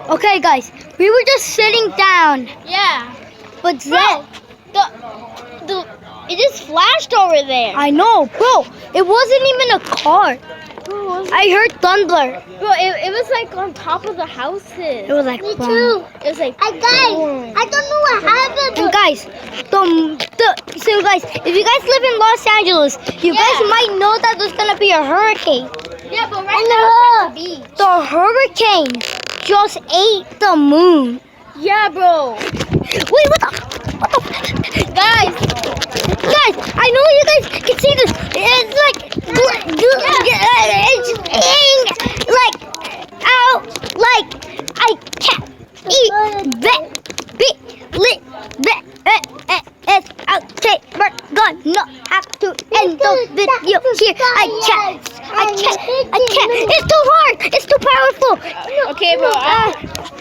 Okay, guys, we were just sitting down, Yeah. but then It just flashed over there. I know, bro. It wasn't even a car. I heard thunder. Bro, it was like on top of the houses. It was like Me boom. too. It was like Guys, boom. I don't know what happened. And guys, so guys, if you guys live in Los Angeles, you guys might know that there's gonna be a hurricane. Yeah, but right now it's at the beach. The hurricane just ate the moon. Yeah, bro. Wait, what the? Guys, I know you guys can see this. It's like, it's ow, like I can't eat it's okay. We're gonna have to end the video here. I can't. It's too hard. It's too powerful. okay, bro.